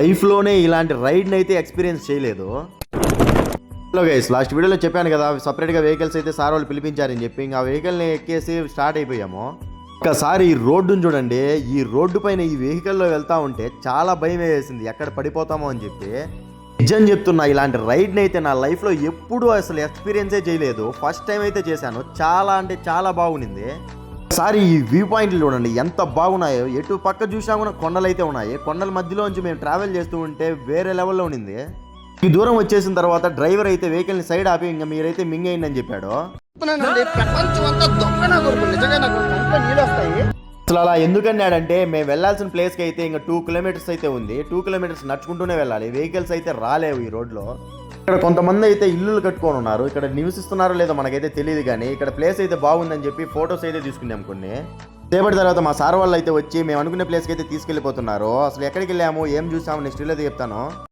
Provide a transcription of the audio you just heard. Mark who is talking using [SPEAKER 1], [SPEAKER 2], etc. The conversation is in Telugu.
[SPEAKER 1] లైఫ్లోనే ఇలాంటి రైడ్ని అయితే ఎక్స్పీరియన్స్ చేయలేదు. హలో గైస్, లాస్ట్ వీడియోలో చెప్పాను కదా సపరేట్గా వెహికల్స్ అయితే సార్ వాళ్ళు పిలిపించారని చెప్పి ఇంకా వెహికల్ని ఎక్కేసి స్టార్ట్ అయిపోయాము. ఒక్కసారి ఈ రోడ్డును చూడండి. ఈ రోడ్డు పైన ఈ వెహికల్లో వెళ్తా ఉంటే చాలా భయం వేసింది, ఎక్కడ పడిపోతామో అని చెప్పి. నిజం చెప్తున్నా, ఇలాంటి రైడ్ని అయితే నా లైఫ్లో ఎప్పుడూ అసలు ఎక్స్పీరియన్సే చేయలేదు. ఫస్ట్ టైం అయితే చేశాను. చాలా అంటే చాలా బాగుంది. ఒకసారి ఈ వ్యూ పాయింట్లు చూడండి ఎంత బాగున్నాయో. ఎటు పక్క చూసినా కూడా కొండలు అయితే ఉన్నాయి. కొండల మధ్యలోంచి మేము ట్రావెల్ చేస్తూ ఉంటే వేరే లెవెల్లో ఉండింది. ఈ దూరం వచ్చేసిన తర్వాత డ్రైవర్ అయితే వెహికల్ని సైడ్ ఆపి ఇంకా మీరైతే మింగేయండి అని చెప్పాడు. అసలు అలా ఎందుకన్నాడంటే మేము వెళ్ళాల్సిన ప్లేస్కి అయితే ఇంకా 2 కిలోమీటర్స్ అయితే ఉంది. 2 కిలోమీటర్స్ నడుచుకుంటూనే వెళ్ళాలి. వెహికల్స్ అయితే రాలేవు ఈ రోడ్లో. ఇక్కడ కొంతమంది అయితే ఇల్లులు కట్టుకొని ఉన్నారు. ఇక్కడ నివసిస్తున్నారో లేదో మనకైతే తెలియదు, కానీ ఇక్కడ ప్లేస్ అయితే బాగుందని చెప్పి ఫొటోస్ అయితే తీసుకున్నాం కొన్ని. సేపటి తర్వాత మా సార్ వాళ్ళు అయితే వచ్చి మేము అనుకునే ప్లేస్కి అయితే తీసుకెళ్ళిపోతున్నారు. అసలు ఎక్కడికి వెళ్ళాము, ఏం చూసాము నెక్స్ట్ వీడియోలో చెప్తాను.